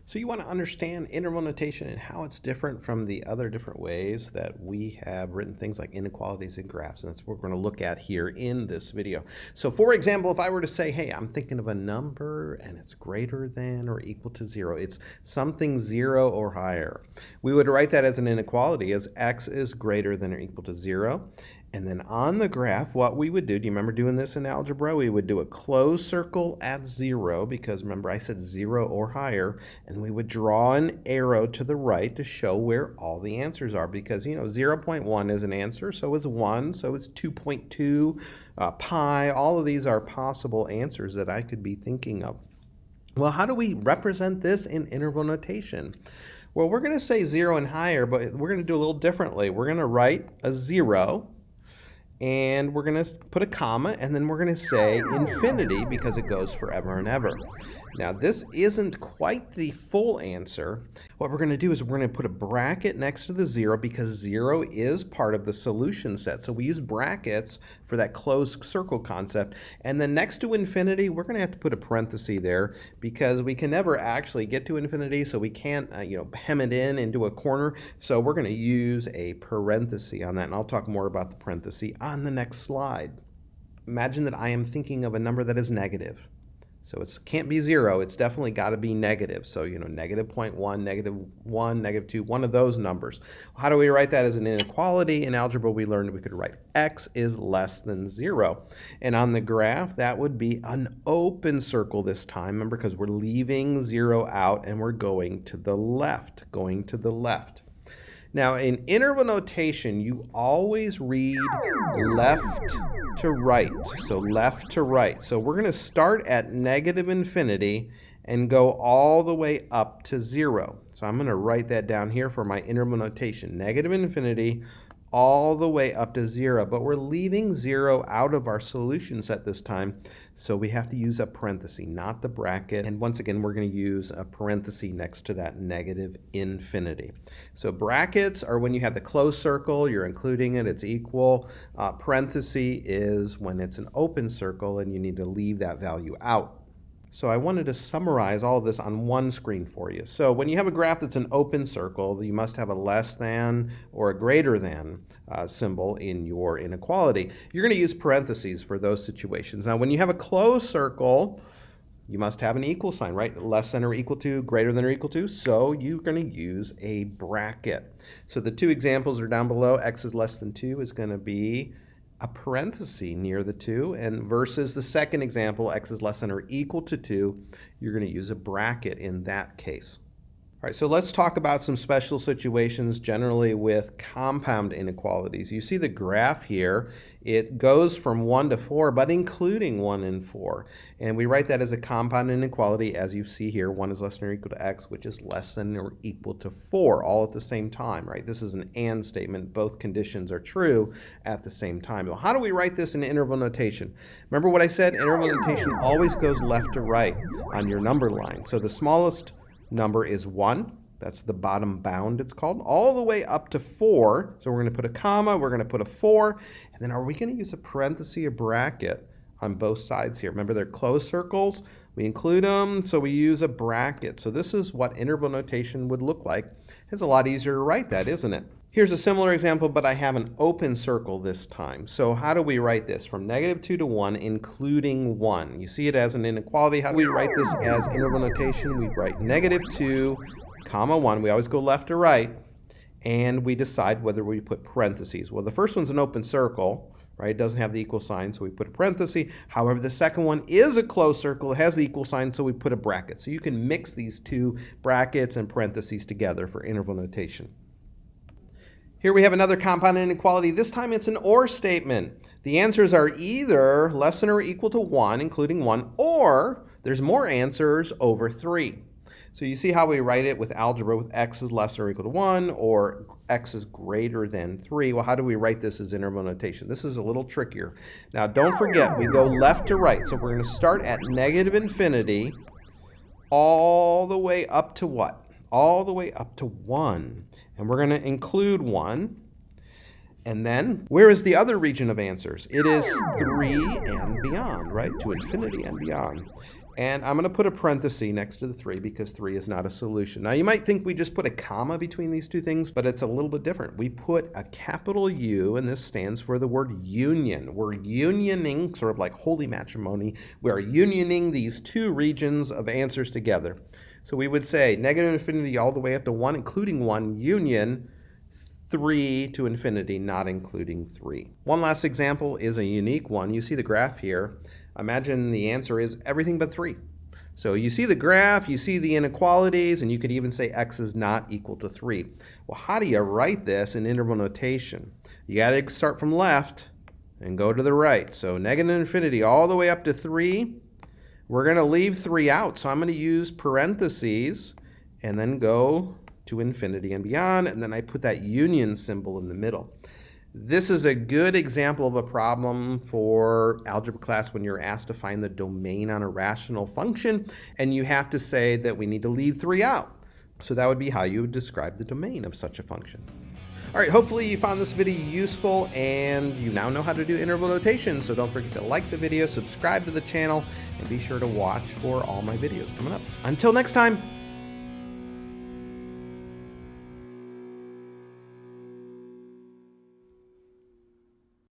So you want to understand interval notation and how it's different from the other different ways that we have written things like inequalities in graphs, and that's what we're going to look at here in this video. So for example, if I were to say, hey, I'm thinking of a number and it's greater than or equal to 0, it's something 0 or higher, we would write that as an inequality as x is greater than or equal to 0. And then on the graph, what we would do you remember doing this in algebra? We would do a closed circle at 0, because remember I said 0 or higher, and we would draw an arrow to the right to show where all the answers are, because 0.1 is an answer, so is 1, so is 2.2, pi. All of these are possible answers that I could be thinking of. Well, how do we represent this in interval notation? Well, we're going to say 0 and higher, but we're going to do a little differently. We're going to write a 0, and we're going to put a comma, and then we're going to say infinity because it goes forever and ever. Now, this isn't quite the full answer. What we're going to do is we're going to put a bracket next to the 0 because 0 is part of the solution set. So we use brackets for that closed circle concept. And then next to infinity, we're going to have to put a parenthesis there because we can never actually get to infinity, so we can't hem it in into a corner. So we're going to use a parenthesis on that, and I'll talk more about the parenthesis on the next slide. Imagine that I am thinking of a number that is negative. So it can't be 0, it's definitely got to be negative. So, negative 0.1, negative 1, negative 2, one of those numbers. How do we write that as an inequality? In algebra, we learned we could write x is less than 0. And on the graph, that would be an open circle this time, remember, because we're leaving 0 out and we're going to the left, Now, in interval notation, you always read left to right, so left to right. So we're going to start at negative infinity and go all the way up to 0. So I'm going to write that down here for my interval notation. Negative infinity all the way up to 0, but we're leaving 0 out of our solution set this time, so we have to use a parenthesis, not the bracket. And once again, we're going to use a parenthesis next to that negative infinity. So brackets are when you have the closed circle, you're including it, it's equal. Parenthesis is when it's an open circle and you need to leave that value out. So I wanted to summarize all of this on one screen for you. So when you have a graph that's an open circle, you must have a less than or a greater than symbol in your inequality. You're going to use parentheses for those situations. Now when you have a closed circle, you must have an equal sign, right? Less than or equal to, greater than or equal to, so you're going to use a bracket. So the two examples are down below. X is less than 2 is going to be a parenthesis near the 2, and versus the second example, x is less than or equal to 2, you're going to use a bracket in that case. All right, so let's talk about some special situations generally with compound inequalities. You see the graph here. It goes from 1 to 4, but including 1 and 4. And we write that as a compound inequality, as you see here. 1 is less than or equal to x, which is less than or equal to 4, all at the same time, right? This is an and statement. Both conditions are true at the same time. Well, how do we write this in interval notation? Remember what I said? Interval notation always goes left to right on your number line. So the smallest number is 1. That's the bottom bound, it's called, all the way up to 4. So we're going to put a comma, we're going to put a 4, and then are we going to use a parenthesis or bracket on both sides here? Remember, they're closed circles. We include them, so we use a bracket. So this is what interval notation would look like. It's a lot easier to write that, isn't it? Here's a similar example, but I have an open circle this time. So how do we write this? From negative 2 to 1, including 1. You see it as an inequality. How do we write this as interval notation? We write negative 2, comma 1. We always go left to right, and we decide whether we put parentheses. Well, the first one's an open circle, right? It doesn't have the equal sign, so we put a parenthesis. However, the second one is a closed circle. It has the equal sign, so we put a bracket. So you can mix these two brackets and parentheses together for interval notation. Here we have another compound inequality. This time it's an or statement. The answers are either less than or equal to 1, including 1, or there's more answers over 3. So you see how we write it with algebra with x is less than or equal to 1 or x is greater than 3. Well, how do we write this as interval notation? This is a little trickier. Now don't forget, we go left to right. So we're going to start at negative infinity all the way up to what? All the way up to 1. And we're going to include 1. And then, where is the other region of answers? It is 3 and beyond, right? To infinity and beyond. And I'm going to put a parenthesis next to the 3 because 3 is not a solution. Now, you might think we just put a comma between these two things, but it's a little bit different. We put a capital U, and this stands for the word union. We're unioning, sort of like holy matrimony. We are unioning these two regions of answers together. So we would say negative infinity all the way up to 1, including 1, union 3 to infinity, not including 3. One last example is a unique one. You see the graph here. Imagine the answer is everything but 3. So you see the graph, you see the inequalities, and you could even say x is not equal to 3. Well, how do you write this in interval notation? You got to start from left and go to the right. So negative infinity all the way up to 3. We're going to leave 3 out, so I'm going to use parentheses and then go to infinity and beyond, and then I put that union symbol in the middle. This is a good example of a problem for algebra class when you're asked to find the domain on a rational function, and you have to say that we need to leave 3 out. So that would be how you would describe the domain of such a function. All right, hopefully you found this video useful and you now know how to do interval notation. So don't forget to like the video, subscribe to the channel, and be sure to watch for all my videos coming up. Until next time.